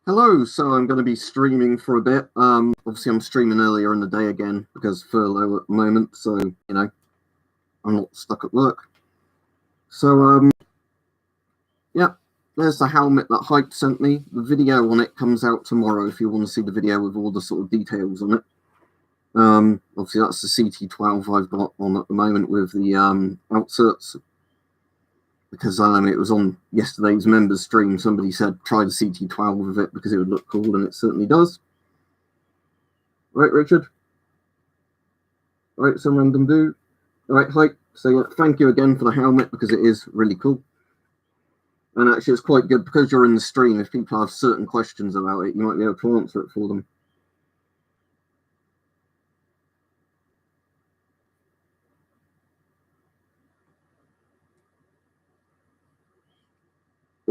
Hello, so I'm going to be streaming for a bit. Obviously I'm streaming earlier in the day again because furlough at the moment, so I'm not stuck at work. So yeah, there's the helmet that Hype sent me. The video on it comes out tomorrow if you want to see the video with all the sort of details on it. Obviously that's the CT12 I've got on at the moment with the outserts. Because it was on yesterday's members stream. Somebody said try the CT12 with it because it would look cool, and it certainly does. Right, Richard? Right, some random dude. Right, hi. So yeah, thank you again for the helmet because it is really cool. And actually it's quite good because you're in the stream. If people have certain questions about it, you might be able to answer it for them.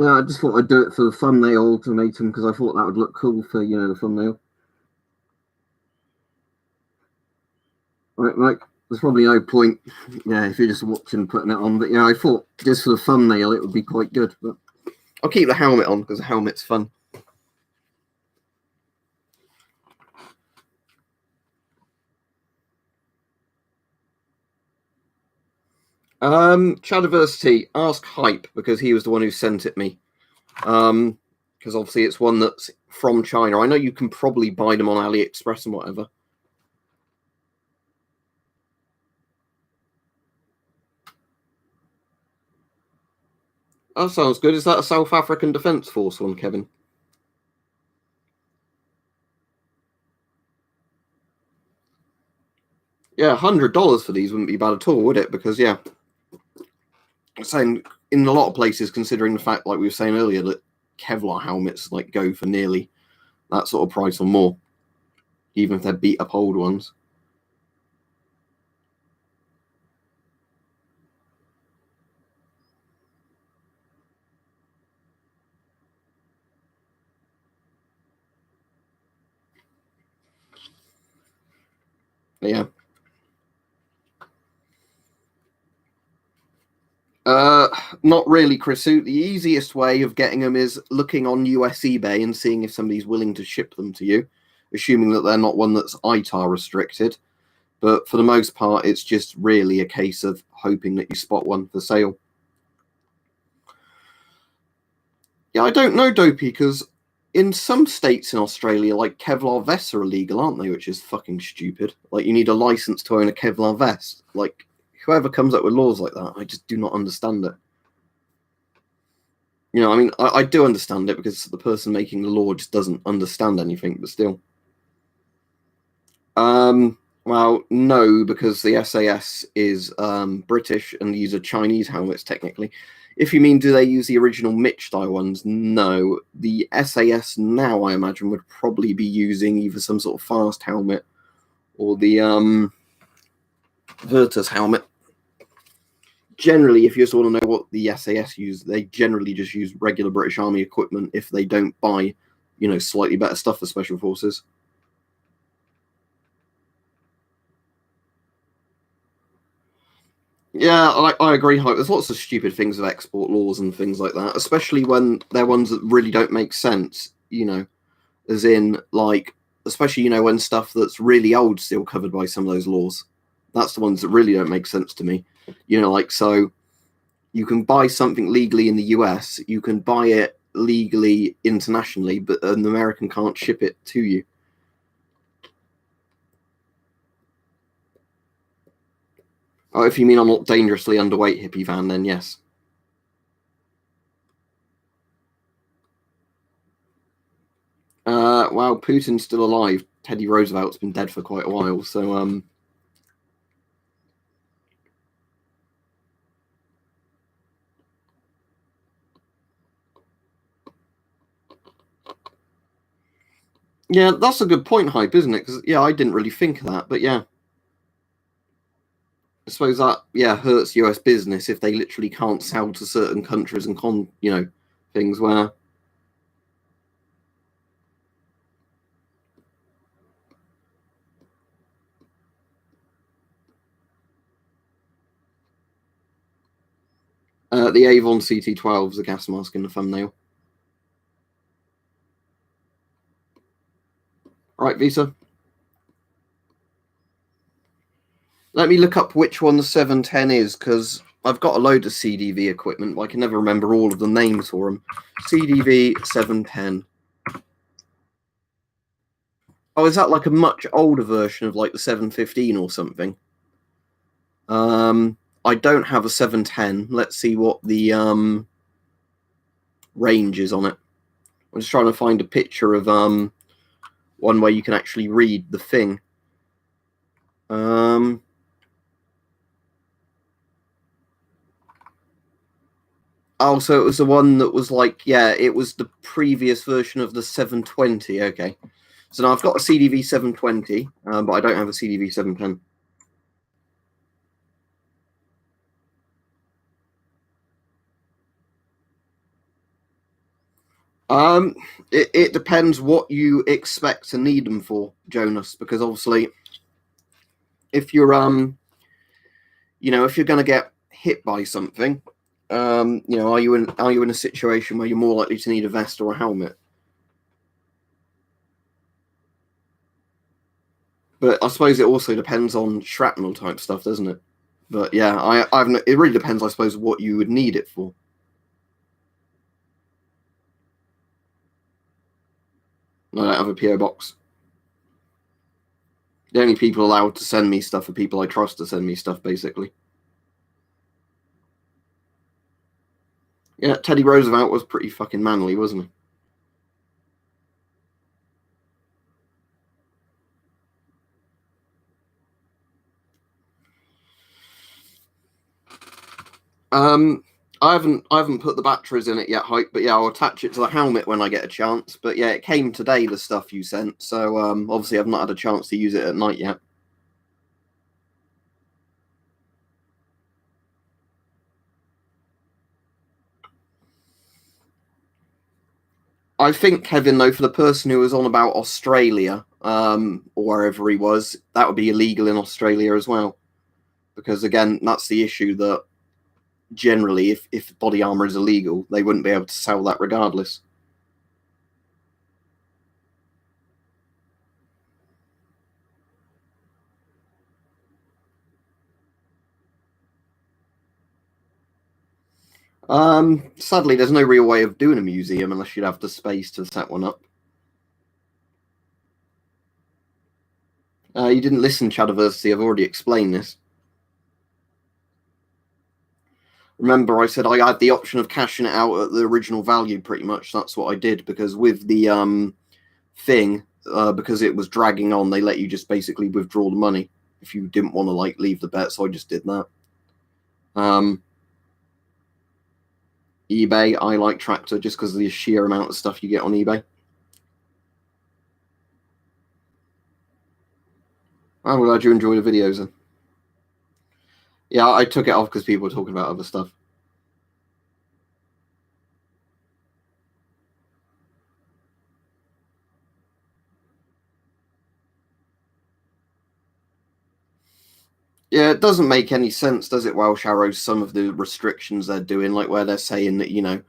Yeah, I just thought I'd do it for the thumbnail ultimatum because I thought that would look cool for, the thumbnail. Right, Mike, there's probably no point, if you're just watching putting it on. But yeah, I thought just for the thumbnail it would be quite good. But I'll keep the helmet on because the helmet's fun. Chadiversity, ask Hype because he was the one who sent it me. Because obviously it's one that's from China. I know you can probably buy them on AliExpress and whatever. That sounds good. Is that a South African Defence Force one, Kevin? Yeah, $100 for these wouldn't be bad at all, would it? Because yeah, saying in a lot of places, considering the fact, like we were saying earlier, that Kevlar helmets like go for nearly that sort of price or more, even if they're beat up old ones. Yeah. Not really, Chrisu. The easiest way of getting them is looking on US eBay and seeing if somebody's willing to ship them to you, assuming that they're not one that's ITAR restricted. But for the most part, it's just really a case of hoping that you spot one for sale. Yeah, I don't know, Dopey, because in some states in Australia, like Kevlar vests are illegal, aren't they? Which is fucking stupid. Like, you need a license to own a Kevlar vest. Like, whoever comes up with laws like that, I just do not understand it. I mean, I do understand it because the person making the law just doesn't understand anything, but still. Well, no, because the SAS is British and these are Chinese helmets, technically. If you mean, do they use the original Mitch style ones? No. The SAS now, I imagine, would probably be using either some sort of fast helmet or the Virtus helmet. Generally, if you just want to know what the SAS use, they generally just use regular British Army equipment if they don't buy, slightly better stuff for Special Forces. Yeah, I agree, Hype. There's lots of stupid things with export laws and things like that, especially when they're ones that really don't make sense, as in, like, especially, when stuff that's really old is still covered by some of those laws. That's the ones that really don't make sense to me. So you can buy something legally in the US, you can buy it legally internationally, but an American can't ship it to you. Oh, if you mean I'm not dangerously underweight, hippie van, then yes. Well, Putin's still alive. Teddy Roosevelt's been dead for quite a while, so yeah, that's a good point, Hype, isn't it? Because I didn't really think of that, but yeah, I suppose that hurts US business if they literally can't sell to certain countries and things where. The Avon CT12 is a gas mask in the thumbnail. Right, Visa. Let me look up which one the 710 is, because I've got a load of CDV equipment, but I can never remember all of the names for them. CDV 710. Oh, is that like a much older version of like the 715 or something? I don't have a 710. Let's see what the range is on it. I'm just trying to find a picture of one where you can actually read the thing. Oh, so it was the one that was like, yeah, it was the previous version of the 720. Okay. So now I've got a CDV 720, but I don't have a CDV 710. It depends what you expect to need them for, Jonas, because obviously if you're if you're going to get hit by something, are you in a situation where you're more likely to need a vest or a helmet? But I suppose it also depends on shrapnel type stuff, doesn't it? But yeah, it really depends, I suppose, what you would need it for. I don't have a PO box. The only people allowed to send me stuff are people I trust to send me stuff, basically. Yeah, Teddy Roosevelt was pretty fucking manly, wasn't he? I haven't put the batteries in it yet, Hype, but yeah, I'll attach it to the helmet when I get a chance. But yeah, it came today, the stuff you sent, so obviously I've not had a chance to use it at night yet. I think, Kevin, though, for the person who was on about Australia, or wherever he was, that would be illegal in Australia as well. Because again, that's the issue, that generally, if body armor is illegal, they wouldn't be able to sell that regardless. Sadly, there's no real way of doing a museum unless you'd have the space to set one up. You didn't listen, Chadiversity. I've already explained this. Remember, I said I had the option of cashing it out at the original value, pretty much. That's what I did, because with the thing, because it was dragging on, they let you just basically withdraw the money if you didn't want to like leave the bet. So I just did that. eBay, I like Tractor just because of the sheer amount of stuff you get on eBay. I'm glad you enjoy the videos then. Yeah, I took it off because people were talking about other stuff. Yeah, it doesn't make any sense, does it, Welsh Arrows, some of the restrictions they're doing, like where they're saying that,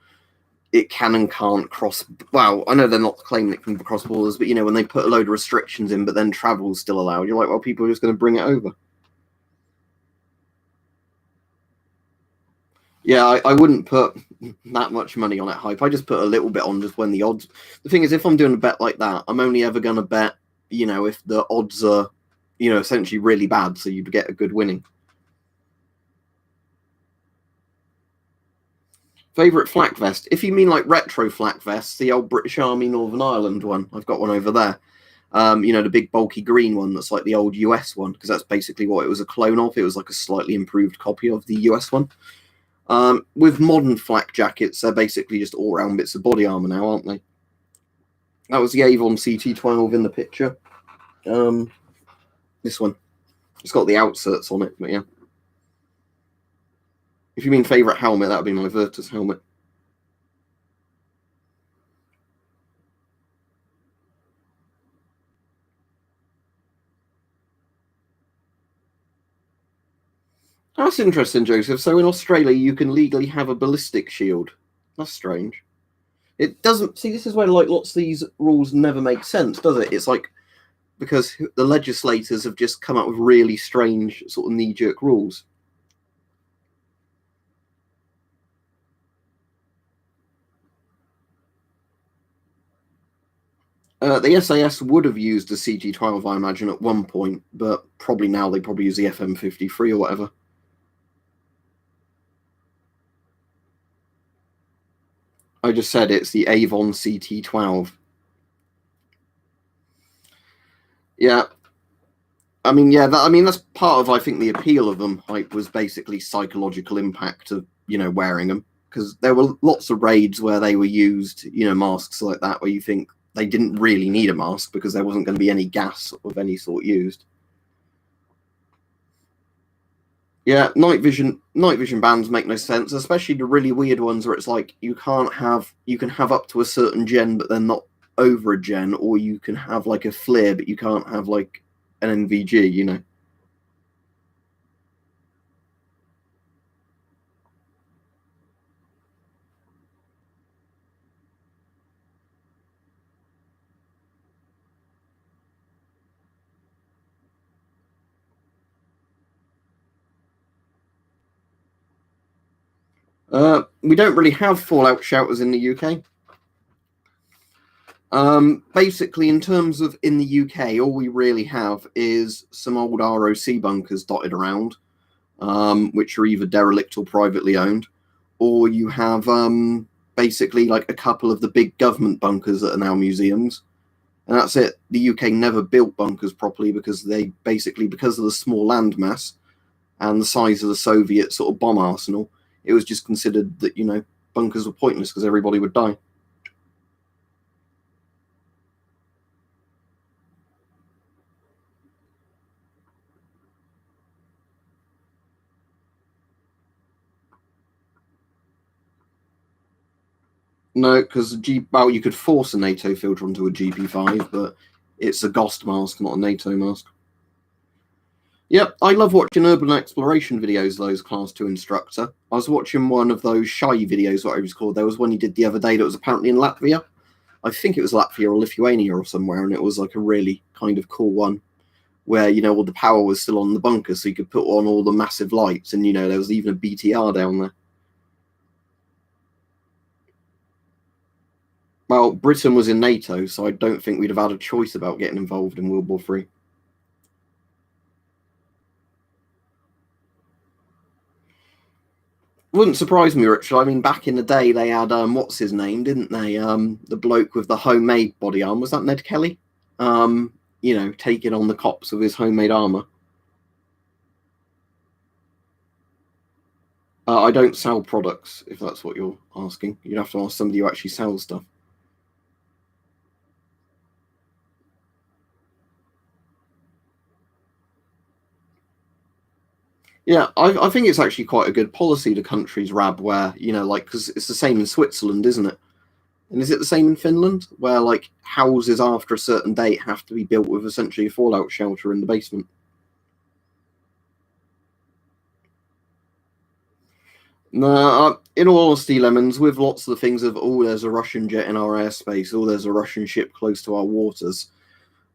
it can and can't cross. Well, I know they're not claiming it can cross borders, but, when they put a load of restrictions in, but then travel's still allowed, you're like, well, people are just going to bring it over. Yeah, I wouldn't put that much money on it, Hype. I just put a little bit on just when the odds. The thing is, if I'm doing a bet like that, I'm only ever going to bet, if the odds are, essentially really bad, so you'd get a good winning. Favourite flak vest? If you mean like retro flak vests, the old British Army Northern Ireland one, I've got one over there. The big bulky green one that's like the old US one, because that's basically what it was a clone of. It was like a slightly improved copy of the US one. With modern flak jackets, they're basically just all-round bits of body armour now, aren't they? That was the Avon CT12 in the picture. This one. It's got the outserts on it, but yeah. If you mean favourite helmet, that would be my Virtus helmet. That's interesting, Joseph. So in Australia, you can legally have a ballistic shield. That's strange. It doesn't. See, this is where like lots of these rules never make sense, does it? It's like because the legislators have just come up with really strange sort of knee-jerk rules. The SAS would have used a CG-12, I imagine, at one point, but probably now they probably use the FM-53 or whatever. I just said it's the Avon CT-12. Yeah. I mean, yeah, that's part of, I think, the appeal of them, like, was basically psychological impact of, wearing them. Because there were lots of raids where they were used, masks like that, where you think they didn't really need a mask because there wasn't going to be any gas of any sort used. Yeah, night vision bands make no sense, especially the really weird ones where it's like you can have up to a certain gen, but they're not over a gen, or you can have like a flare, but you can't have like an NVG, We don't really have Fallout shouters in the UK. Basically, in terms of in the UK, all we really have is some old ROC bunkers dotted around, which are either derelict or privately owned, or you have basically like a couple of the big government bunkers that are now museums. And that's it. The UK never built bunkers properly because because of the small landmass and the size of the Soviet sort of bomb arsenal, it was just considered that, bunkers were pointless because everybody would die. No, because you could force a NATO filter onto a GP5, but it's a GOST mask, not a NATO mask. Yep, I love watching urban exploration videos, those Class 2 instructor. I was watching one of those shy videos, what it was called. There was one he did the other day that was apparently in Latvia. I think it was Latvia or Lithuania or somewhere, and it was like a really kind of cool one where, all the power was still on the bunker, so you could put on all the massive lights, and, there was even a BTR down there. Well, Britain was in NATO, so I don't think we'd have had a choice about getting involved in World War III. Wouldn't surprise me, Richard. I mean, back in the day, they had what's his name, didn't they? The bloke with the homemade body armor, was that Ned Kelly? Taking on the cops with his homemade armor. I don't sell products, if that's what you're asking. You'd have to ask somebody who actually sells stuff. Yeah, I think it's actually quite a good policy to countries, Rab, where, because it's the same in Switzerland, isn't it? And is it the same in Finland, where, like, houses after a certain date have to be built with essentially a fallout shelter in the basement? No, in all honesty, Lemons, with lots of the things of, there's a Russian jet in our airspace, there's a Russian ship close to our waters,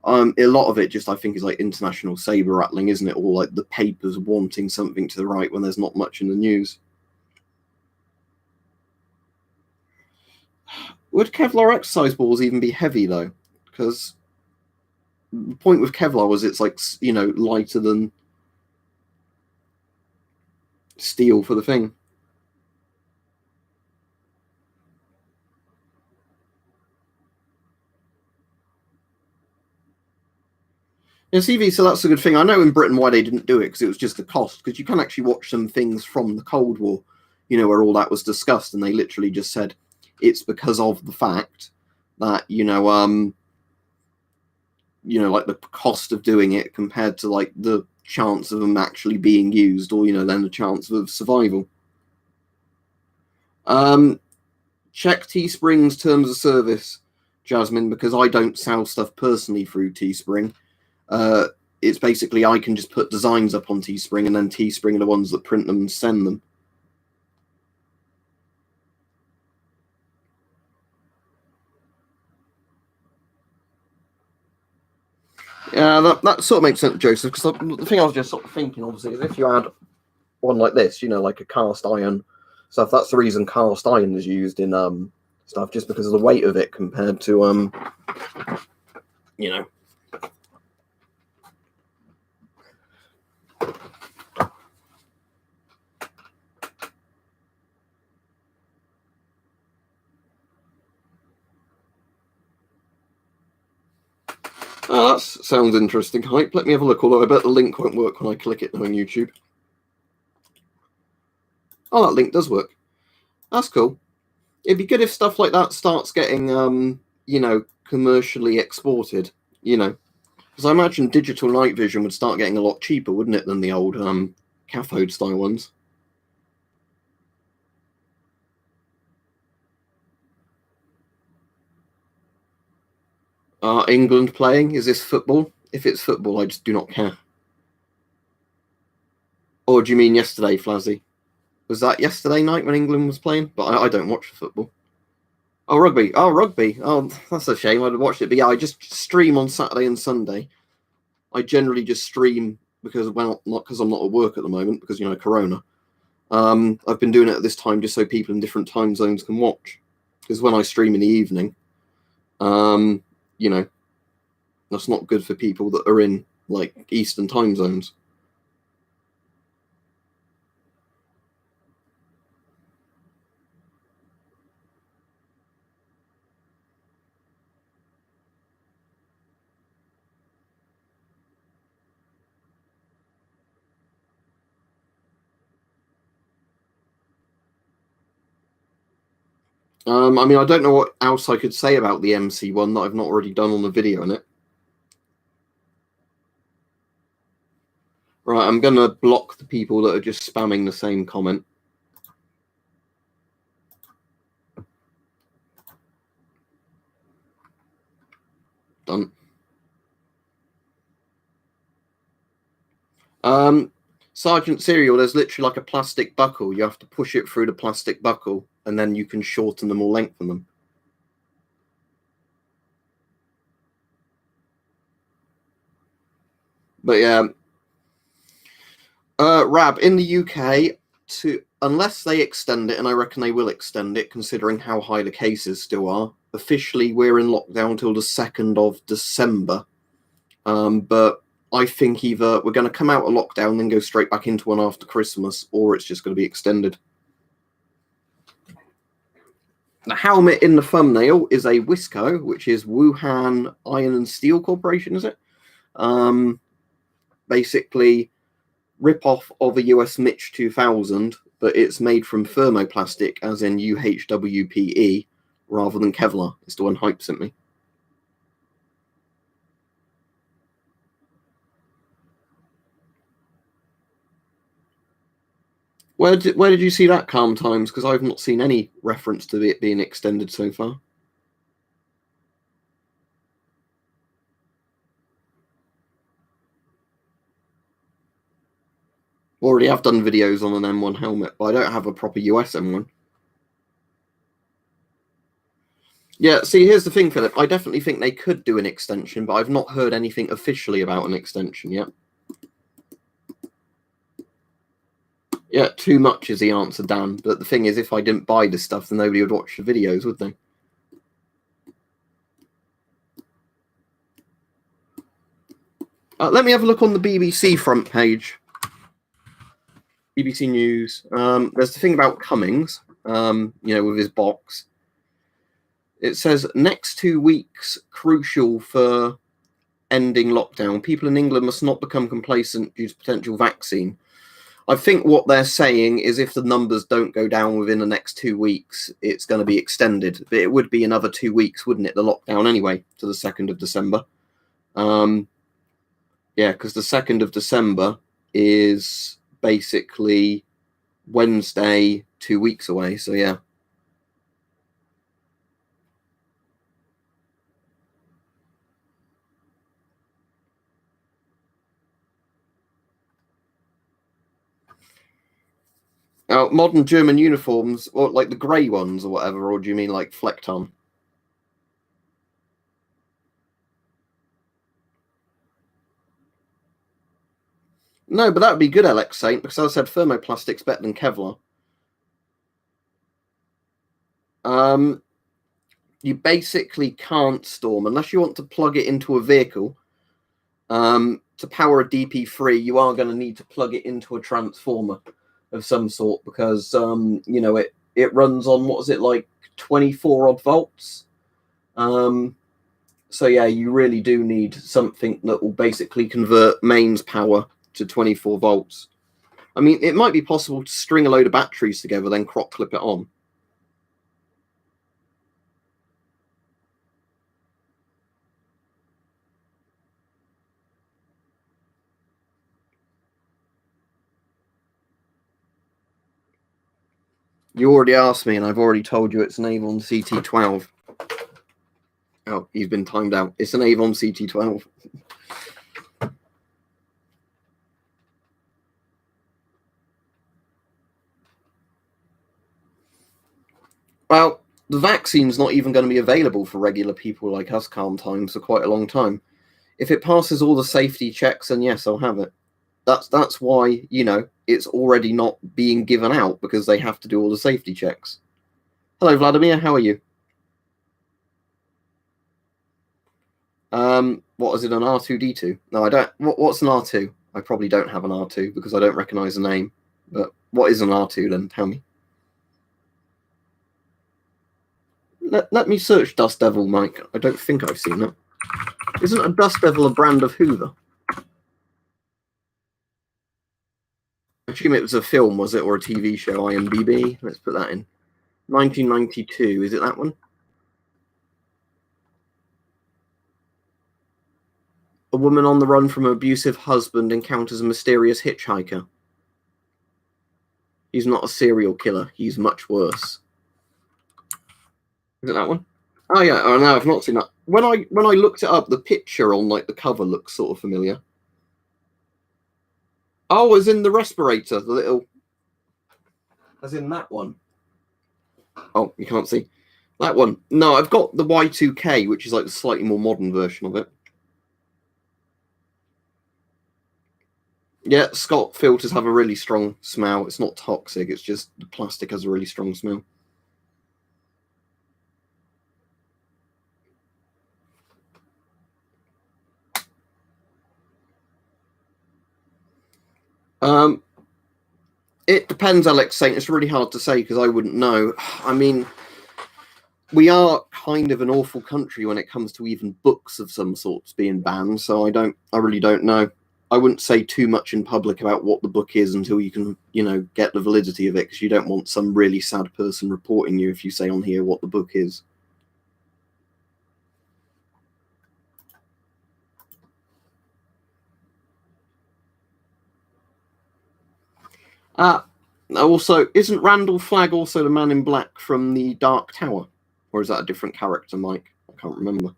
a lot of it just, I think, is like international saber rattling, isn't it? Or like the papers wanting something to the right when there's not much in the news. Would Kevlar exercise balls even be heavy, though? Because the point with Kevlar was it's like, lighter than steel for the thing. Yeah, CV, so that's a good thing. I know in Britain why they didn't do it, because it was just the cost. Because you can actually watch some things from the Cold War, where all that was discussed, and they literally just said it's because of the fact that, like the cost of doing it compared to like the chance of them actually being used, or then the chance of survival. Check Teespring's terms of service, Jasmine, because I don't sell stuff personally through Teespring. It's basically I can just put designs up on Teespring, and then Teespring are the ones that print them and send them. Yeah, that sort of makes sense, Joseph, because the thing I was just sort of thinking, obviously, is if you had one like this, you know, like a cast iron stuff, that's the reason cast iron is used in stuff, just because of the weight of it compared to, you know. Oh, that sounds interesting, Hype. Let me have a look, although I bet the link won't work when I click it on YouTube. Oh, that link does work. That's cool. It'd be good if stuff like that starts getting, you know, commercially exported, you know. Because I imagine digital night vision would start getting a lot cheaper, wouldn't it, than the old cathode-style ones? England playing? Is this football? If it's football, I just do not care. Or do you mean yesterday, Flazzy? Was that yesterday night when England was playing? But I don't watch football. Oh, rugby. Oh, rugby. Oh, that's a shame. I'd have watched it. But yeah, I just stream on Saturday and Sunday. I generally just stream because, well, not because I'm not at work at the moment, because, you know, Corona. I've been doing it at this time just so people in different time zones can watch. Because when I stream in the evening, you know, that's not good for people that are in, like, Eastern time zones. I mean, I don't know what else I could say about the MC one that I've not already done on the video in it. Right, I'm going to block the people that are just spamming the same comment. Done. Sergeant Serial, there's literally like a plastic buckle. You have to push it through the plastic buckle, and then you can shorten them or lengthen them. But yeah, Rab, in the UK, unless they extend it, and I reckon they will extend it, considering how high the cases still are. Officially, we're in lockdown till the 2nd of December. But I think either we're going to come out of lockdown, then go straight back into one after Christmas, or it's just going to be extended. The helmet in the thumbnail is a Wisco, which is Wuhan Iron and Steel Corporation, is it? Basically, rip-off of a US Mitch 2000, but it's made from thermoplastic, as in UHWPE, rather than Kevlar. It's the one Hype sent me. Where did you see that, Calm Times? Because I've not seen any reference to it being extended so far. Already have done videos on an M1 helmet, but I don't have a proper US M1. Yeah, see, here's the thing, Philip. I definitely think they could do an extension, but I've not heard anything officially about an extension yet. Yeah, too much is the answer, Dan. But the thing is, if I didn't buy this stuff, then nobody would watch the videos, would they? Let me have a look on the BBC front page. BBC News. There's the thing about Cummings, you know, with his box. It says, next 2 weeks crucial for ending lockdown. People in England must not become complacent due to potential vaccine. I think what they're saying is if the numbers don't go down within the next 2 weeks, it's going to be extended. But it would be another 2 weeks, wouldn't it, the lockdown anyway, to the 2nd of December. Yeah, because the 2nd of December is basically Wednesday, 2 weeks away. So, yeah. Modern German uniforms, or like the grey ones or whatever, or do you mean like Fleckton? No, but that would be good, Alex Saint, because as I said, thermoplastic's better than Kevlar. You basically can't storm unless you want to plug it into a vehicle. To power a DP3, you are going to need to plug it into a transformer of some sort because you know it runs on, what is it, like 24 odd volts. So yeah, you really do need something that will basically convert mains power to 24 volts. I mean, it might be possible to string a load of batteries together, then crop clip it on. You already asked me, and I've already told you it's an Avon CT12. Oh, he's been timed out. It's an Avon CT12. Well, the vaccine's not even going to be available for regular people like us, calm times, for quite a long time. If it passes all the safety checks, then yes, I'll have it. That's why, you know, it's already not being given out, because they have to do all the safety checks. Hello, Vladimir. How are you? What is it, an R2D2? No, I don't. What's an R2? I probably don't have an R2 because I don't recognize the name. But what is an R2 then? Tell me. Let me search Dust Devil, Mike. I don't think I've seen that. Isn't a Dust Devil a brand of Hoover? I assume it was a film, was it, or a TV show? IMDb. Let's put that in. 1992. Is it that one? A woman on the run from an abusive husband encounters a mysterious hitchhiker. He's not a serial killer. He's much worse. Is it that one? Oh yeah. Oh no, I've not seen that. When I looked it up, the picture on like the cover looks sort of familiar. Oh, as in the respirator, the little. As in that one. Oh, you can't see that one. No, I've got the Y2K, which is like the slightly more modern version of it. Yeah, Scott filters have a really strong smell. It's not toxic. It's just the plastic has a really strong smell. It depends, Alex Saint. It's really hard to say because I wouldn't know. I mean, we are kind of an awful country when it comes to even books of some sorts being banned. So I really don't know. I wouldn't say too much in public about what the book is until you can, you know, get the validity of it, because you don't want some really sad person reporting you if you say on here what the book is. Also, isn't Randall Flagg also the Man in Black from the Dark Tower? Or is that a different character, Mike? I can't remember.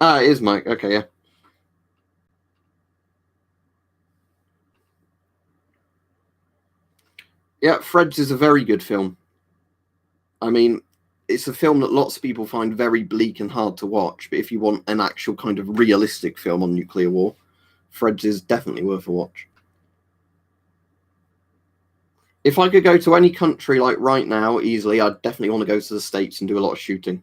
It is Mike. Okay, yeah. Yeah, Freds is a very good film. I mean, it's a film that lots of people find very bleak and hard to watch, but if you want an actual kind of realistic film on nuclear war, Freds is definitely worth a watch. If I could go to any country like right now easily, I'd definitely want to go to the States and do a lot of shooting.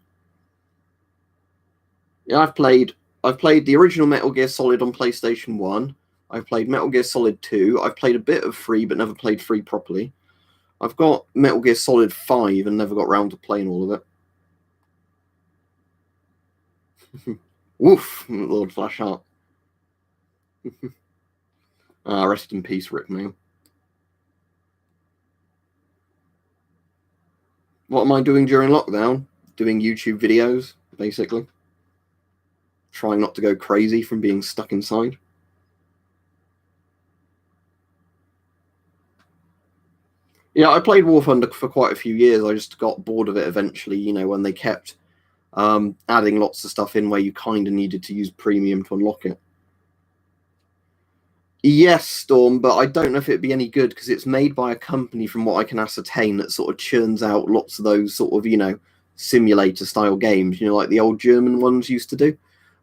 Yeah, I've played the original Metal Gear Solid on PlayStation 1. I've played Metal Gear Solid 2. I've played a bit of 3, but never played 3 properly. I've got Metal Gear Solid 5 and never got round to playing all of it. Woof, Lord Flashheart. Rest in peace, Rick Mail. What am I doing during lockdown? Doing YouTube videos, basically. Trying not to go crazy from being stuck inside. Yeah, I played War Thunder for quite a few years. I just got bored of it eventually, you know, when they kept adding lots of stuff in where you kind of needed to use premium to unlock it. Yes, Storm, but I don't know if it'd be any good because it's made by a company, from what I can ascertain, that sort of churns out lots of those sort of, simulator style games, like the old German ones used to do.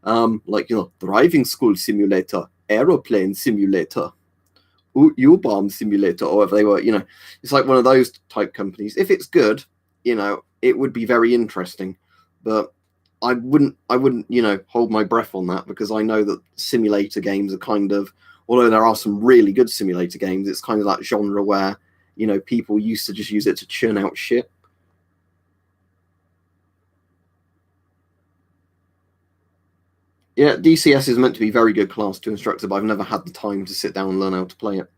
Like, driving school simulator, aeroplane simulator, U-bomb simulator, or whatever they were, it's like one of those type companies. If it's good, it would be very interesting, but I wouldn't, hold my breath on that because I know that simulator games are kind of, although there are some really good simulator games, it's kind of that genre where, people used to just use it to churn out shit. Yeah, DCS is meant to be very good Class 2 instructor, but I've never had the time to sit down and learn how to play it.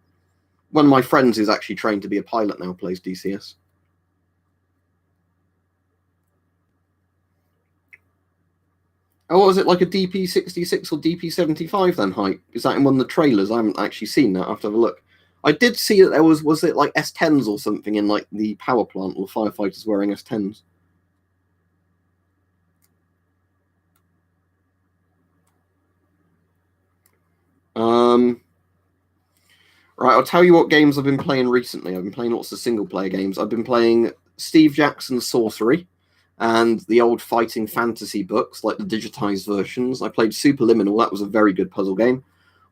One of my friends who's actually trained to be a pilot now plays DCS. Oh, what was it, like a DP66 or DP75 then, hype? Is that in one of the trailers? I haven't actually seen that. I have to have a look. I did see that there was it like S10s or something in like the power plant, or firefighters wearing S10s? Um, right, I'll tell you what games I've been playing recently. I've been playing lots of single player games. I've been playing Steve Jackson's Sorcery and the old fighting fantasy books, like the digitized versions. I played Superliminal. That was a very good puzzle game.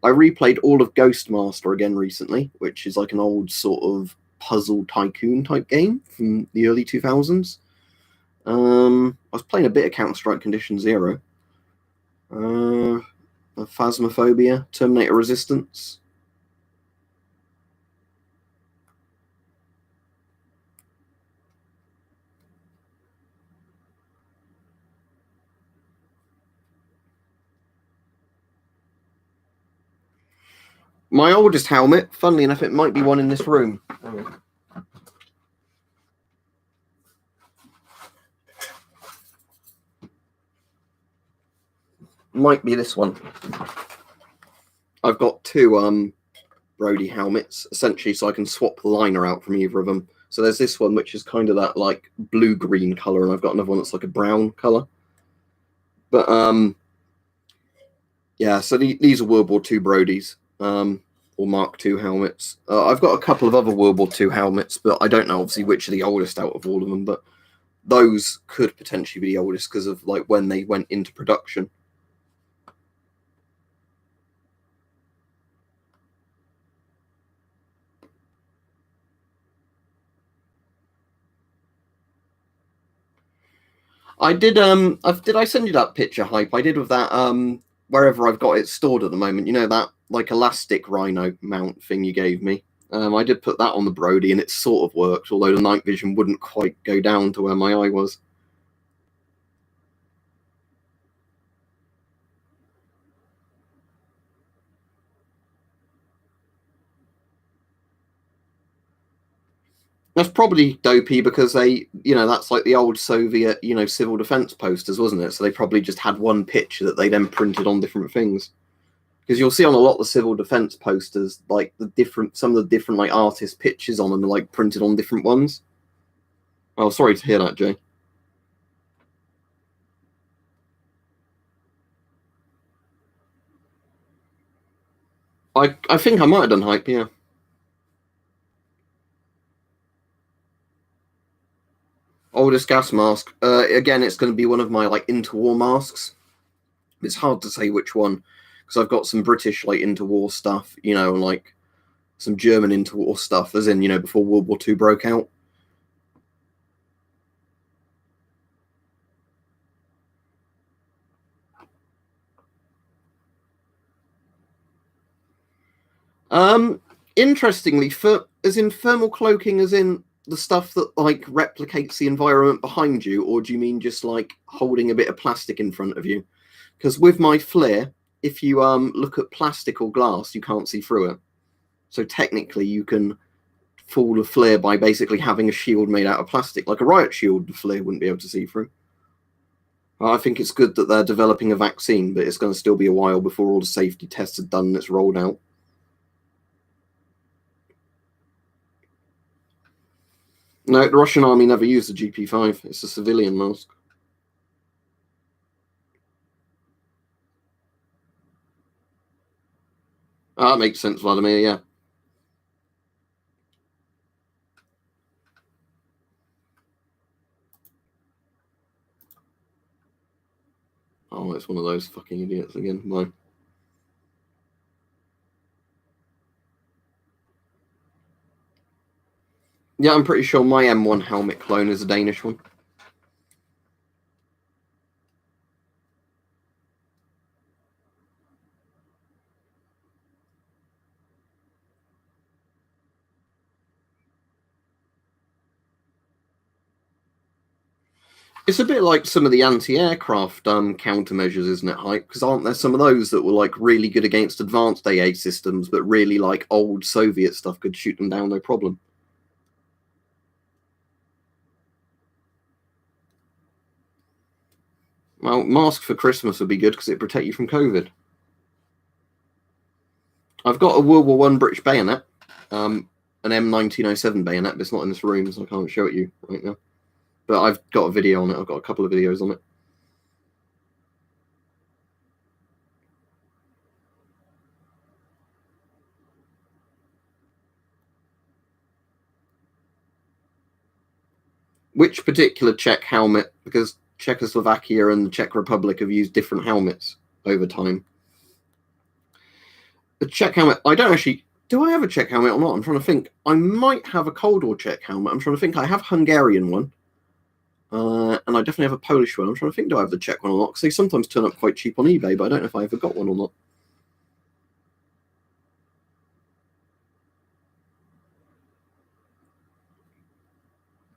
I replayed all of Ghostmaster again recently, which is like an old sort of puzzle tycoon type game from the early 2000s. I was playing a bit of Counter-Strike Condition Zero. Phasmophobia, Terminator Resistance. My oldest helmet, funnily enough, it might be one in this room. Might be this one. I've got two Brodie helmets, essentially, so I can swap the liner out from either of them. So there's this one, which is kind of that like blue-green color, and I've got another one that's like a brown color. But yeah, so these are World War II Brodies, or Mark II helmets. I've got a couple of other World War II helmets, but I don't know obviously which are the oldest out of all of them. But those could potentially be the oldest because of like when they went into production. I did did I send you that picture, hype? I did with that wherever I've got it stored at the moment. That like elastic rhino mount thing you gave me. I did put that on the Brodie and it sort of worked, although the night vision wouldn't quite go down to where my eye was. That's probably dopey because that's like the old Soviet, civil defense posters, wasn't it? So they probably just had one picture that they then printed on different things. Because you'll see on a lot of the civil defense posters, like some of the different like artist pictures on them are like printed on different ones. Oh, sorry to hear that, Jay. I think I might have done hype, yeah. Oldest gas mask. Again, it's going to be one of my like interwar masks. It's hard to say which one because I've got some British like interwar stuff, and like some German interwar stuff, as in before World War II broke out. Um, Interestingly, as in thermal cloaking, as in the stuff that like replicates the environment behind you, or do you mean just like holding a bit of plastic in front of you? Because with my flare, if you look at plastic or glass, you can't see through it. So technically, you can fool a flare by basically having a shield made out of plastic, like a riot shield. The flare wouldn't be able to see through. I think it's good that they're developing a vaccine, but it's going to still be a while before all the safety tests are done and it's rolled out. No, the Russian army never used the GP5. It's a civilian mask. Oh, that makes sense, Vladimir, yeah. Oh, it's one of those fucking idiots again. Bye. Yeah, I'm pretty sure my M1 helmet clone is a Danish one. It's a bit like some of the anti-aircraft countermeasures, isn't it, Hype? Because aren't there some of those that were like really good against advanced AA systems, but really like old Soviet stuff could shoot them down no problem? Well, mask for Christmas would be good because it'd protect you from COVID. I've got a World War One British bayonet, an M1907 bayonet, but it's not in this room, so I can't show it you right now. But I've got a video on it. I've got a couple of videos on it. Which particular Czech helmet? Because Czechoslovakia and the Czech Republic have used different helmets over time. The Czech helmet, I don't actually. Do I have a Czech helmet or not? I'm trying to think. I might have a Cold War Czech helmet. I'm trying to think. I have a Hungarian one. And I definitely have a Polish one. I'm trying to think, do I have the Czech one or not? Because they sometimes turn up quite cheap on eBay, but I don't know if I ever got one or not.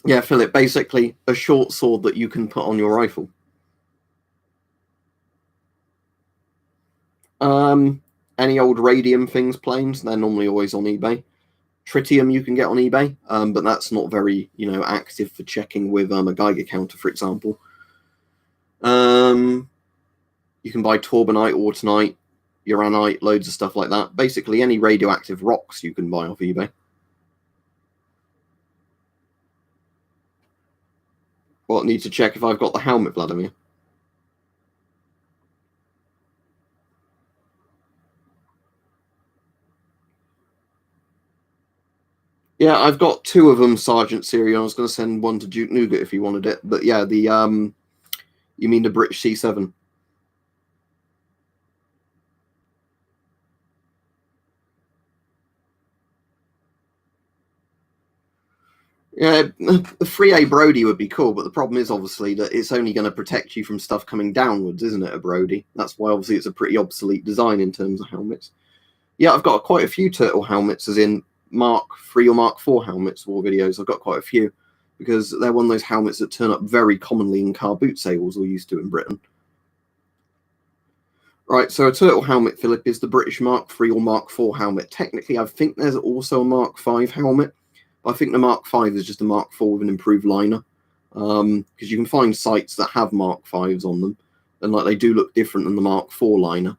Yeah, Philip, basically a short sword that you can put on your rifle. Any old radium things, planes, they're normally always on eBay. Tritium you can get on eBay, but that's not very, active for checking with a Geiger counter, for example. You can buy Torbanite, Autunite, Uranite, loads of stuff like that. Basically, any radioactive rocks you can buy off eBay. Well, need to check if I've got the helmet, Vladimir. Yeah, I've got two of them, Sergeant Syrian. I was going to send one to Duke Nougat if he wanted it, but yeah, you mean the British C7? Yeah, the 3A Brodie would be cool, but the problem is obviously that it's only going to protect you from stuff coming downwards, isn't it, a Brodie? That's why obviously it's a pretty obsolete design in terms of helmets. Yeah, I've got quite a few turtle helmets, as in Mark 3 or Mark 4 helmets, war videos. I've got quite a few because they're one of those helmets that turn up very commonly in car boot sales, or used to in Britain. Right, so a turtle helmet, Philip, is the British Mark 3 or Mark 4 helmet. Technically, I think there's also a Mark 5 helmet. I think the Mark 5 is just a Mark 4 with an improved liner, because you can find sites that have Mark 5s on them, and like they do look different than the Mark 4 liner.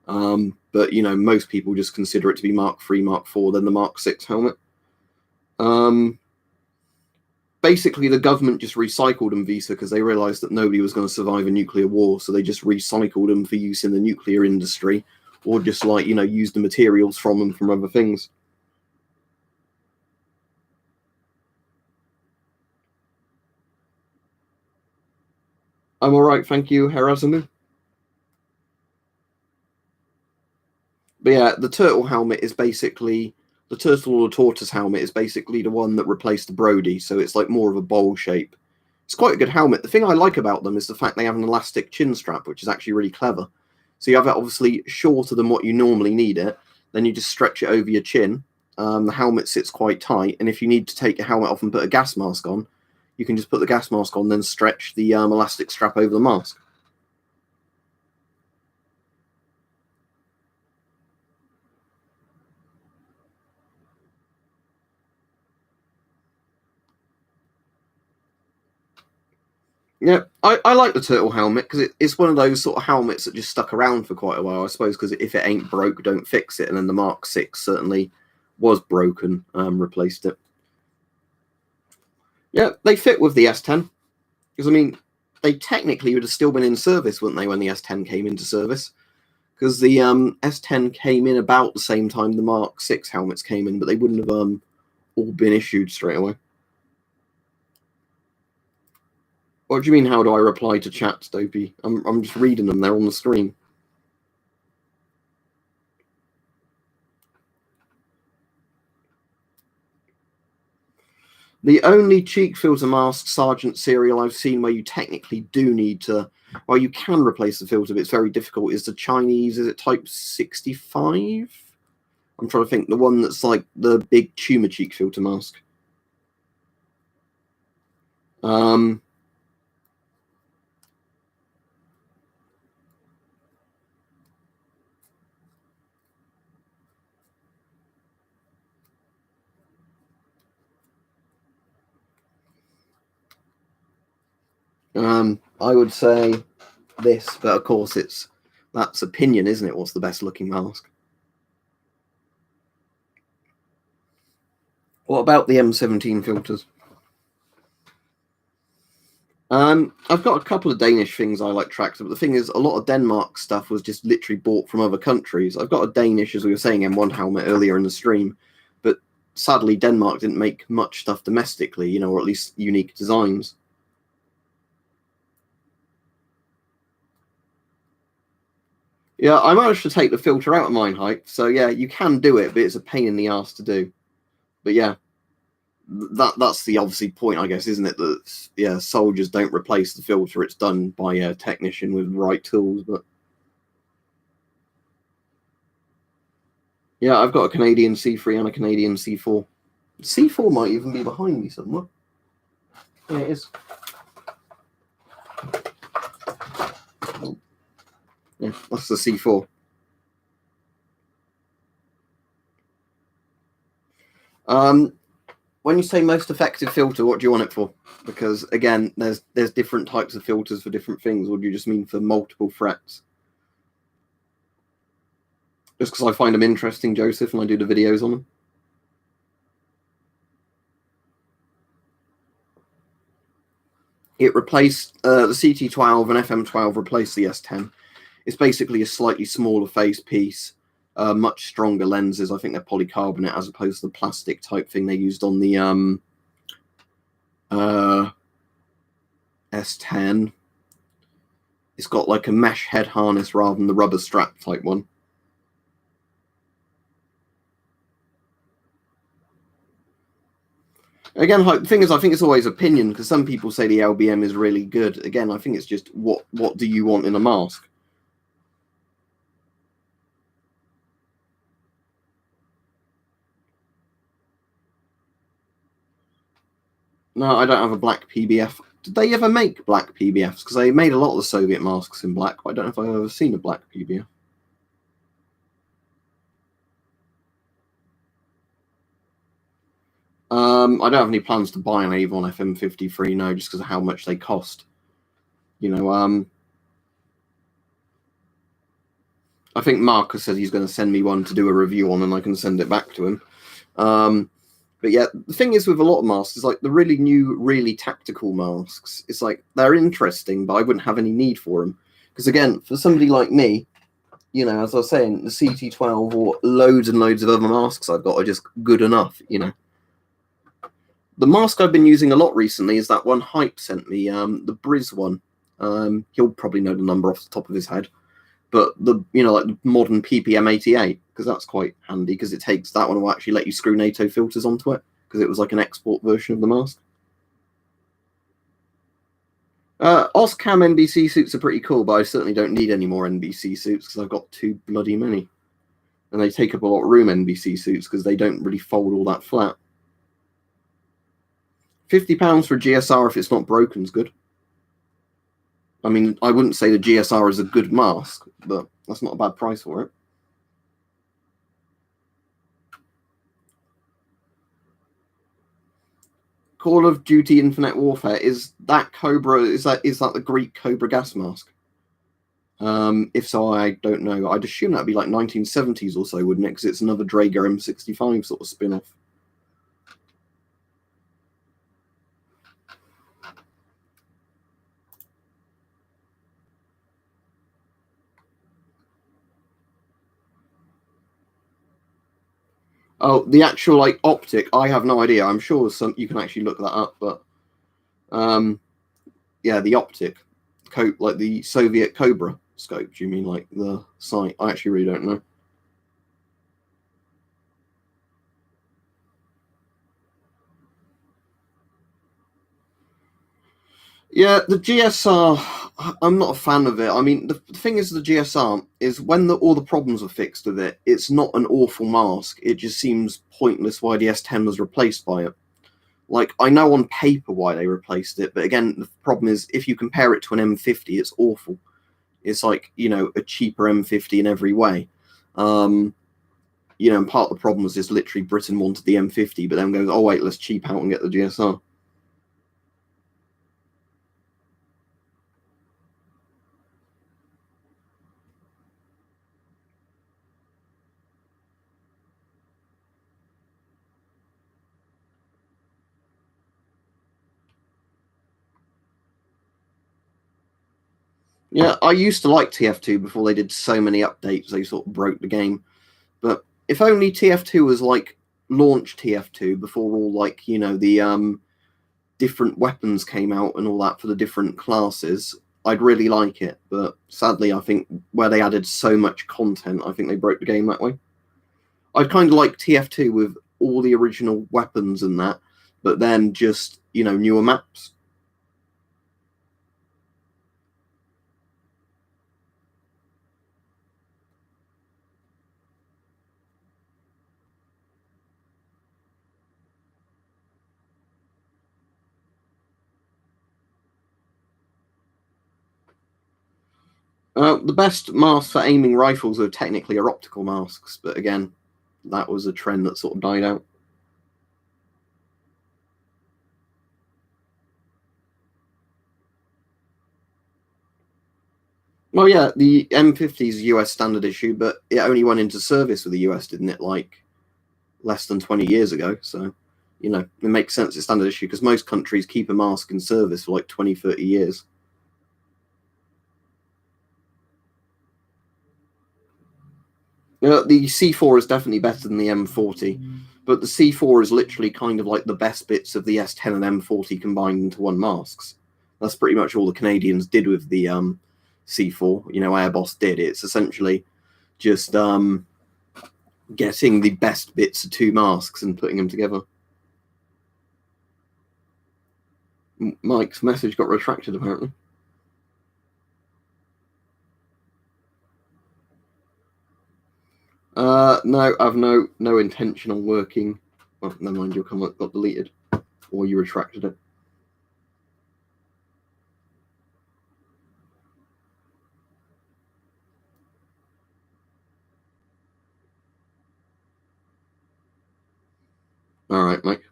But most people just consider it to be Mark 3, Mark 4, then the Mark 6 helmet. Basically, the government just recycled them, Visa, because they realized that nobody was going to survive a nuclear war, so they just recycled them for use in the nuclear industry, or just use the materials from them from other things. I'm all right, thank you, Herazimu. But yeah, the turtle helmet is basically the turtle or tortoise helmet is basically the one that replaced the Brodie, so it's like more of a bowl shape. It's quite a good helmet. The thing I like about them is the fact they have an elastic chin strap, which is actually really clever. So you have it obviously shorter than what you normally need it. Then you just stretch it over your chin. The helmet sits quite tight, and if you need to take your helmet off and put a gas mask on, you can just put the gas mask on, then stretch the elastic strap over the mask. Yeah, I like the turtle helmet because it's one of those sort of helmets that just stuck around for quite a while, I suppose, because if it ain't broke, don't fix it. And then the Mark 6 certainly was broken, replaced it. Yeah, they fit with the S10. Because, I mean, they technically would have still been in service, wouldn't they, when the S10 came into service? Because the S10 came in about the same time the Mark 6 helmets came in, but they wouldn't have all been issued straight away. What do you mean, how do I reply to chats, Dopey? I'm just reading them, they're on the screen. The only cheek filter mask Sergeant serial I've seen where you technically do need to, well, you can replace the filter, but it's very difficult, is the Chinese, is it type 65? I'm trying to think, the one that's like the big tumor cheek filter mask. I would say this, but of course that's opinion, isn't it? What's the best looking mask? What about the M17 filters? I've got a couple of Danish things I like tracked, but the thing is, a lot of Denmark stuff was just literally bought from other countries. I've got a Danish, as we were saying, M1 helmet earlier in the stream, but sadly Denmark didn't make much stuff domestically, you know, or at least unique designs. Yeah, I managed to take the filter out of mine height, so yeah, you can do it, but it's a pain in the ass to do. But yeah, that's the obviously point, I guess, isn't it? That yeah, soldiers don't replace the filter; it's done by a technician with right tools. But yeah, I've got a Canadian C3 and a Canadian C4. C4 might even be behind me somewhere. Yeah, it is. Yeah, that's the C4. When you say most effective filter, what do you want it for? Because again, there's different types of filters for different things. Or do you just mean for multiple threats? Just because I find them interesting, Joseph, and I do the videos on them. It replaced the CT12 and FM12 replaced the S10. It's basically a slightly smaller face piece, much stronger lenses. I think they're polycarbonate as opposed to the plastic type thing they used on the S10. It's got like a mesh head harness rather than the rubber strap type one. Again, the thing is, I think it's always opinion, because some people say the LBM is really good. Again, I think it's just what do you want in a mask? No, I don't have a black PBF. Did they ever make black PBFs? Because they made a lot of the Soviet masks in black, but I don't know if I've ever seen a black PBF. I don't have any plans to buy an Avon FM53 now, just because of how much they cost. You know, I think Marcus said he's going to send me one to do a review on, and I can send it back to him. But yeah, the thing is with a lot of masks is like the really new, really tactical masks. It's like they're interesting, but I wouldn't have any need for them. Because again, for somebody like me, you know, as I was saying, the CT12 or loads and loads of other masks I've got are just good enough, you know. The mask I've been using a lot recently is that one Hype sent me, the Briz one. He'll probably know the number off the top of his head. But the, you know, like the modern PPM88, because that's quite handy, because it takes that one will actually let you screw NATO filters onto it, because it was like an export version of the mask. Oscam NBC suits are pretty cool, but I certainly don't need any more NBC suits because I've got too bloody many. And they take up a lot of room, NBC suits, because they don't really fold all that flat. £50 for a GSR if it's not broken is good. I mean, I wouldn't say the GSR is a good mask, but that's not a bad price for it. Call of Duty Infinite Warfare, is that Cobra, is that the Greek Cobra gas mask? If so, I don't know. I'd assume that'd be like 1970s or so, wouldn't it? Because it's another Draeger M65 sort of spin-off. Oh, the actual like optic, I have no idea. I'm sure you can actually look that up, but yeah, the optic, like the Soviet Cobra scope. Do you mean like the sight? I actually really don't know. Yeah, the GSR, I'm not a fan of it. I mean, the thing is, the GSR is when all the problems were fixed with it, it's not an awful mask. It just seems pointless why the S10 was replaced by it. Like, I know on paper why they replaced it, but again, the problem is if you compare it to an M50, it's awful. It's like, a cheaper M50 in every way. And part of the problem was just literally Britain wanted the M50, but then goes, oh, wait, let's cheap out and get the GSR. Yeah, I used to like TF2 before they did so many updates, they sort of broke the game. But if only TF2 was like launch TF2 before all like, the different weapons came out and all that for the different classes, I'd really like it. But sadly, I think where they added so much content, I think they broke the game that way. I'd kind of like TF2 with all the original weapons and that, but then just, newer maps. The best masks for aiming rifles are technically optical masks, but again, that was a trend that sort of died out. Well, yeah, the M50 is US standard issue, but it only went into service with the US, didn't it? Like less than 20 years ago. So, it makes sense it's standard issue because most countries keep a mask in service for like 20, 30 years. The C4 is definitely better than the M40, but the C4 is literally kind of like the best bits of the S10 and M40 combined into one masks. That's pretty much all the Canadians did with the C4. Airboss did. It's essentially just getting the best bits of two masks and putting them together. Mike's message got retracted, apparently. No, I've no intention on working. Well, never mind, your comment got deleted, or you retracted it. All right, Mike.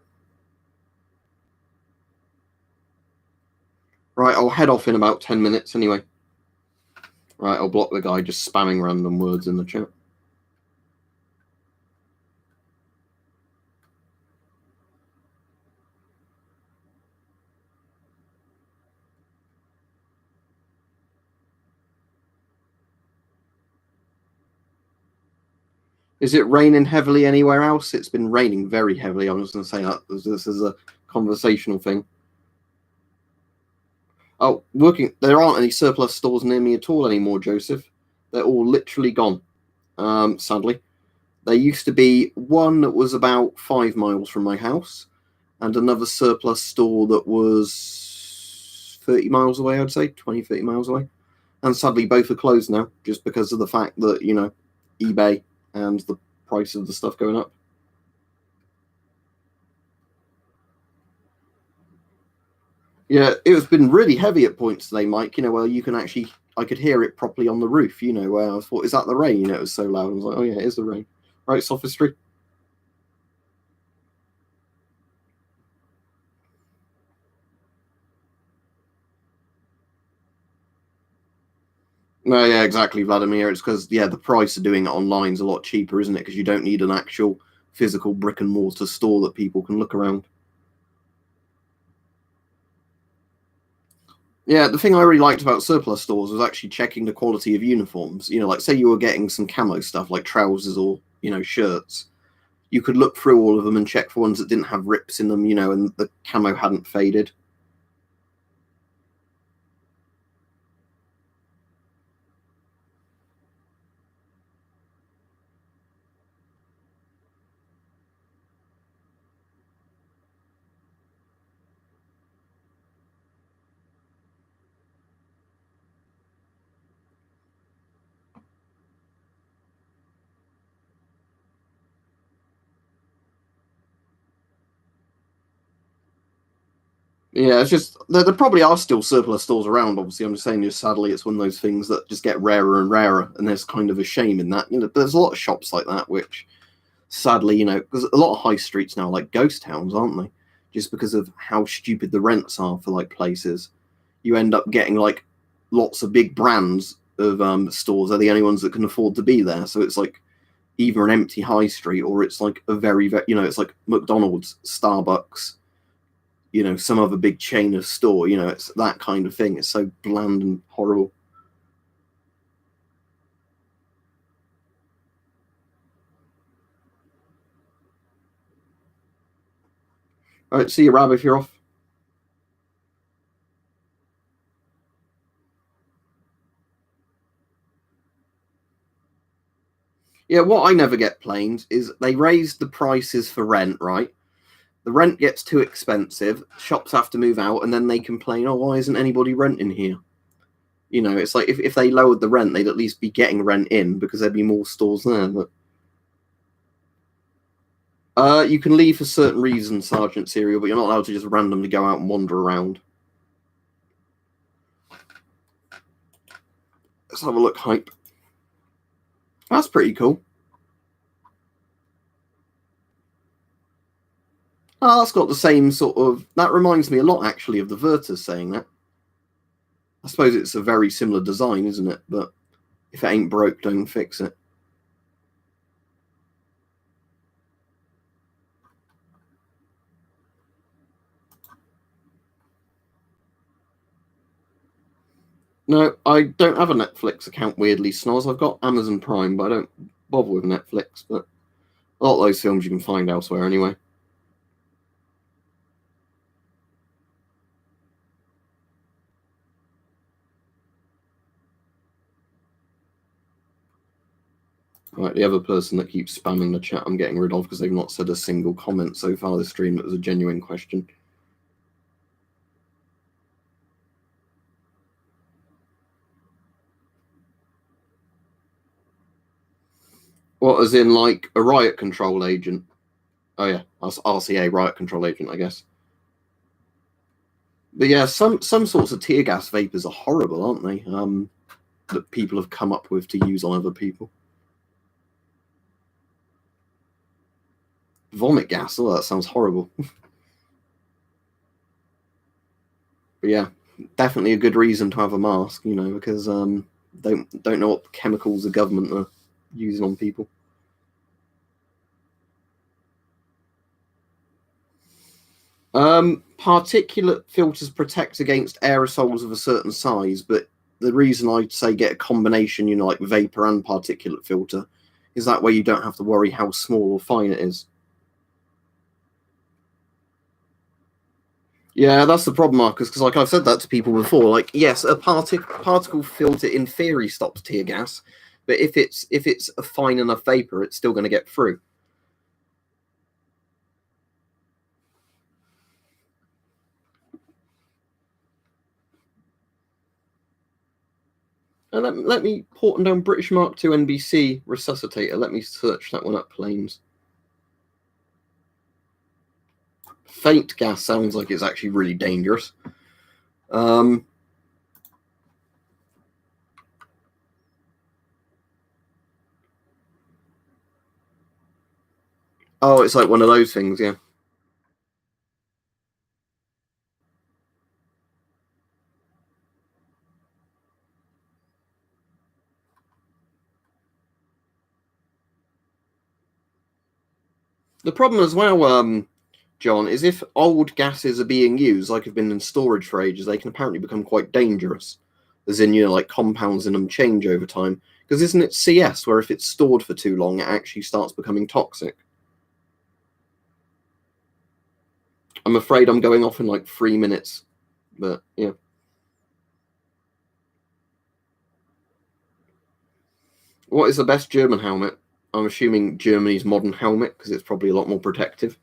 Right, I'll head off in about 10 minutes anyway. Right, I'll block the guy just spamming random words in the chat. Is it raining heavily anywhere else? It's been raining very heavily. I'm just going to say that this is a conversational thing. Oh, there aren't any surplus stores near me at all anymore, Joseph. They're all literally gone, sadly. There used to be one that was about 5 miles from my house and another surplus store that was 30 miles away, I'd say, 20, 30 miles away. And sadly, both are closed now just because of the fact that, eBay and the price of the stuff going up. Yeah, it's been really heavy at points today, Mike. Where you can actually, I could hear it properly on the roof. Where I thought, is that the rain? It was so loud. I was like, oh yeah, it is the rain. Right, sophistry. No, yeah, exactly, Vladimir. It's because the price of doing it online is a lot cheaper, isn't it? Because you don't need an actual physical brick and mortar store that people can look around. Yeah, the thing I really liked about surplus stores was actually checking the quality of uniforms. Like say you were getting some camo stuff like trousers or shirts. you could look through all of them and check for ones that didn't have rips in them, and the camo hadn't faded. Yeah, it's just there probably are still surplus stores around. Obviously, I'm just saying, just sadly, it's one of those things that just get rarer and rarer, and there's kind of a shame in that. There's a lot of shops like that, which sadly, because a lot of high streets now are like ghost towns, aren't they? Just because of how stupid the rents are for like places, you end up getting like lots of big brands of stores. They're the only ones that can afford to be there. So it's like either an empty high street or it's like a very, very it's like McDonald's, Starbucks, some other big chain of store. It's that kind of thing. It's so bland and horrible. All right, see you, Rab, if you're off. Yeah, what I never get planes is they raise the prices for rent, right? The rent gets too expensive, shops have to move out, and then they complain, oh, why isn't anybody renting here? It's like if they lowered the rent, they'd at least be getting rent in because there'd be more stores there. But you can leave for certain reasons, Sergeant Serial, but you're not allowed to just randomly go out and wander around. Let's have a look, hype. That's pretty cool. Oh, that's got the same sort of... That reminds me a lot, actually, of the Virtus saying that. I suppose it's a very similar design, isn't it? But if it ain't broke, don't fix it. No, I don't have a Netflix account, weirdly, Snoz. I've got Amazon Prime, but I don't bother with Netflix. But a lot of those films you can find elsewhere anyway. Right, the other person that keeps spamming the chat I'm getting rid of because they've not said a single comment so far this stream that was a genuine question. What, as in like a riot control agent? Oh yeah, that's RCA, riot control agent, I guess. But yeah, some sorts of tear gas vapors are horrible, aren't they? That people have come up with to use on other people. Vomit gas, oh, that sounds horrible. But yeah, definitely a good reason to have a mask, because don't know what chemicals the government are using on people. Particulate filters protect against aerosols of a certain size, but the reason I'd say get a combination, like vapor and particulate filter, is that way you don't have to worry how small or fine it is. Yeah, that's the problem, Marcus, because like I've said that to people before. Like, yes, a particle filter in theory stops tear gas, but if it's a fine enough vapor, it's still going to get through. And let me port down British Mark II NBC resuscitator. Let me search that one up, planes. Faint gas sounds like it's actually really dangerous. Oh, it's like one of those things, yeah. The problem as well, John, is if old gases are being used, like have been in storage for ages, they can apparently become quite dangerous. As in, like compounds in them change over time. Because isn't it CS, where if it's stored for too long, it actually starts becoming toxic? I'm afraid I'm going off in like 3 minutes, but yeah. What is the best German helmet? I'm assuming Germany's modern helmet because it's probably a lot more protective.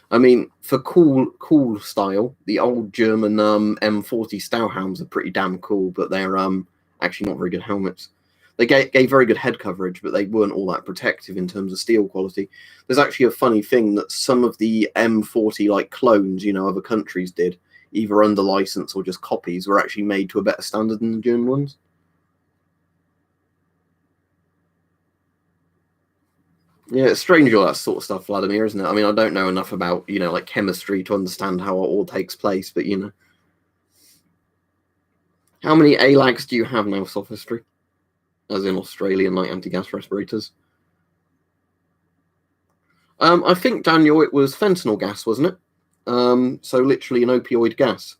I mean, for cool style, the old German M40 Stauhelms are pretty damn cool, but they're actually not very good helmets. They gave very good head coverage, but they weren't all that protective in terms of steel quality. There's actually a funny thing that some of the M40 like clones, other countries did, either under license or just copies, were actually made to a better standard than the German ones. Yeah, it's strange all that sort of stuff, Vladimir, isn't it? I mean, I don't know enough about, like chemistry to understand how it all takes place, but How many ALAGs do you have now, Sophistry? As in Australian like anti-gas respirators? I think, Daniel, it was fentanyl gas, wasn't it? So literally an opioid gas.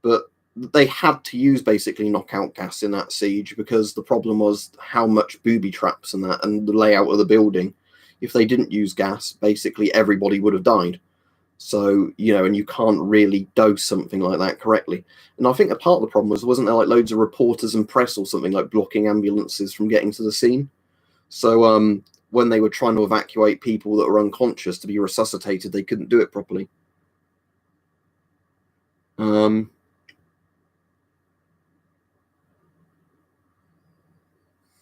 But they had to use basically knockout gas in that siege because the problem was how much booby traps and that and the layout of the building. If they didn't use gas, basically everybody would have died. So, and you can't really dose something like that correctly. And I think a part of the problem wasn't there like loads of reporters and press or something like blocking ambulances from getting to the scene? So when they were trying to evacuate people that were unconscious to be resuscitated, they couldn't do it properly.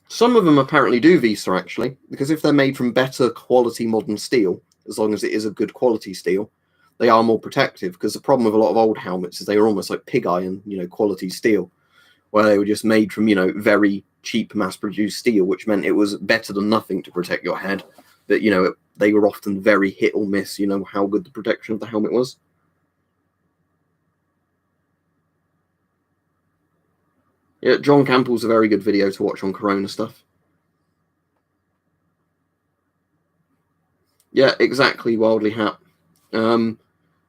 Some of them apparently do Visa, actually, because if they're made from better quality modern steel, as long as it is a good quality steel, they are more protective. Because the problem with a lot of old helmets is they were almost like pig iron, quality steel, where they were just made from, very cheap mass-produced steel, which meant it was better than nothing to protect your head. But, they were often very hit or miss, how good the protection of the helmet was. Yeah, John Campbell's a very good video to watch on Corona stuff. Yeah, exactly, Wildly Hat.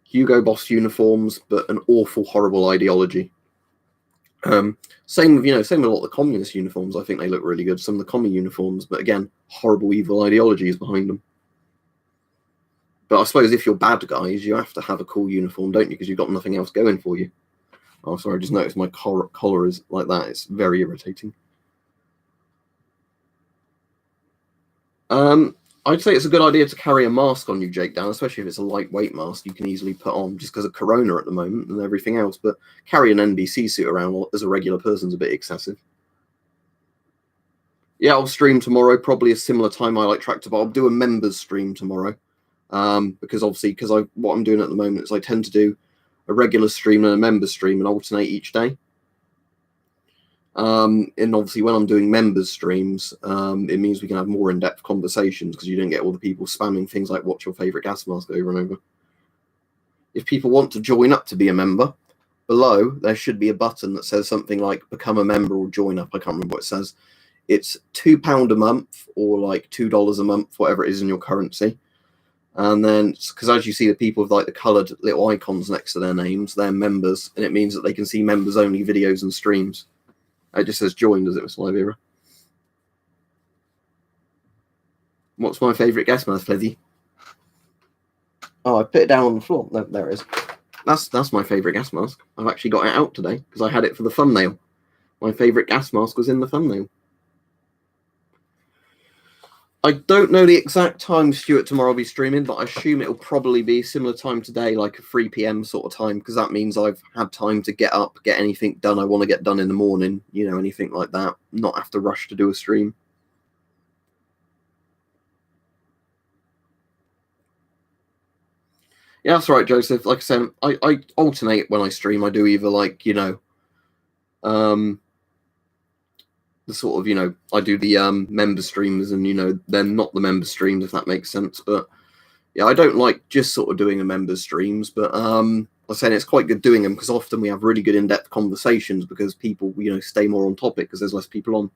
Hugo Boss uniforms, but an awful, horrible ideology. Same with a lot of the communist uniforms. I think they look really good. Some of the commie uniforms, but again, horrible, evil ideologies behind them. But I suppose if you're bad guys, you have to have a cool uniform, don't you? Because you've got nothing else going for you. Oh, sorry, I just noticed my collar is like that. It's very irritating. I'd say it's a good idea to carry a mask on you, Jake Dan, especially if it's a lightweight mask you can easily put on just because of Corona at the moment and everything else. But carry an NBC suit around as a regular person's a bit excessive. Yeah, I'll stream tomorrow, probably a similar time I like Tractor, but I'll do a members stream tomorrow. Because what I'm doing at the moment is I tend to do a regular stream and a member stream and alternate each day. And obviously when I'm doing members streams, it means we can have more in-depth conversations because you don't get all the people spamming things like what's your favorite gas mask over and over. If people want to join up to be a member, below there should be a button that says something like become a member or join up. I can't remember what it says. It's £2 a month or like $2 a month, whatever it is in your currency. And then, because as you see, the people with like the coloured little icons next to their names, they're members, and it means that they can see members-only videos and streams. It just says join, does it, Mr. Live Era? What's my favourite gas mask, Flizzy? Oh, I put it down on the floor. No, there it is. That's my favourite gas mask. I've actually got it out today because I had it for the thumbnail. My favourite gas mask was in the thumbnail. I don't know the exact time Stuart tomorrow will be streaming, but I assume it'll probably be similar time today, like a 3 p.m. sort of time, because that means I've had time to get up, get anything done I want to get done in the morning, anything like that, not have to rush to do a stream. Yeah, that's right, Joseph. Like I said, I alternate when I stream. I do either like, the sort of, I do the member streams and, then not the member streams, if that makes sense. But yeah, I don't like just sort of doing the member streams, but I'm saying it's quite good doing them because often we have really good in-depth conversations because people, stay more on topic because there's less people on.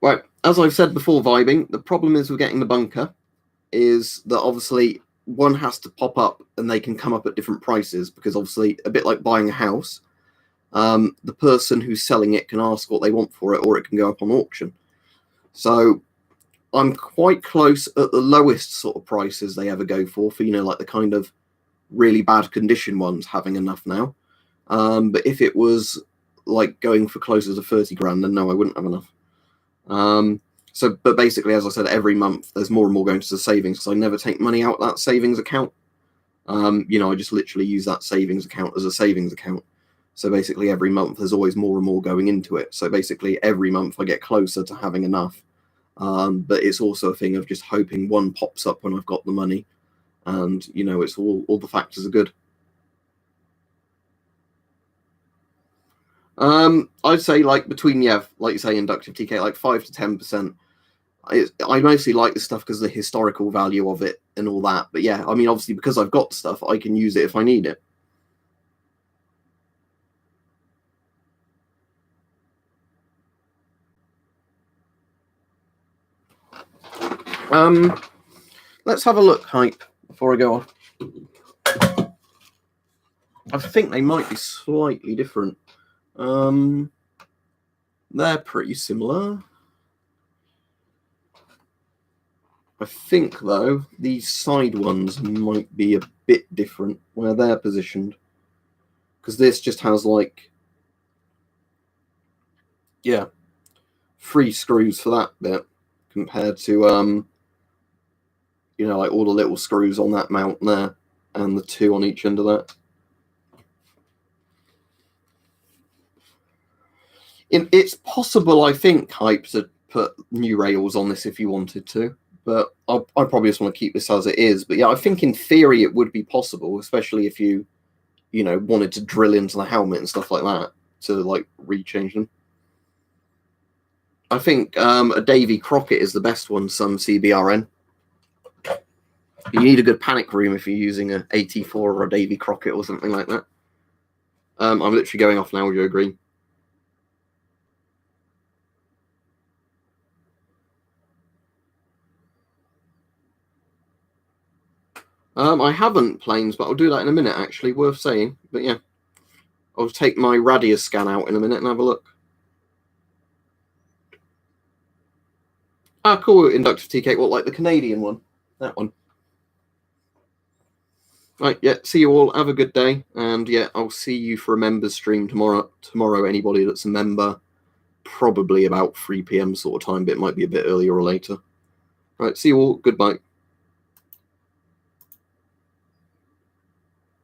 Right, as I've said before, vibing, the problem is with getting the bunker is that obviously one has to pop up and they can come up at different prices because obviously a bit like buying a house, the person who's selling it can ask what they want for it or it can go up on auction. So I'm quite close at the lowest sort of prices they ever go for, you know, like the kind of really bad condition ones having enough now. But if it was like going for closer to 30 grand, then no, I wouldn't have enough. But basically, as I said, every month there's more and more going to the savings because I never take money out that savings account. You know, I just literally use that savings account as a savings account. So basically, every month there's always more and more going into it. So basically, every month I get closer to having enough. But it's also a thing of just hoping one pops up when I've got the money, and you know, it's all the factors are good. I'd say like between like you say, inductive TK, like 5 to 10%. I mostly like this stuff because of the historical value of it and all that. But yeah, I mean, obviously because I've got stuff, I can use it if I need it. Let's have a look, Hype, before I go on. I think they might be slightly different. They're pretty similar. I think, though, these side ones might be a bit different where they're positioned. Because this just has, like, 3 screws for that bit compared to, you know, like all the little screws on that mount there and the 2 on each end of that. It's possible, I think, Hype, to put new rails on this if you wanted to. But I probably just want to keep this as it is. But yeah, I think in theory it would be possible, especially if you know, wanted to drill into the helmet and stuff like that to like rechange them. I think a Davy Crockett is the best one, some CBRN. You need a good panic room if you're using an AT4 or a Davy Crockett or something like that. I'm literally going off now, would you agree? I haven't planes, but I'll do that in a minute, actually. Worth saying. But yeah, I'll take my radius scan out in a minute and have a look. Ah, cool, inductive TK. What, like the Canadian one? That one. Right, yeah, see you all. Have a good day. And yeah, I'll see you for a members stream tomorrow. Tomorrow, anybody that's a member, probably about 3 p.m. sort of time, but it might be a bit earlier or later. Right, see you all. Goodbye.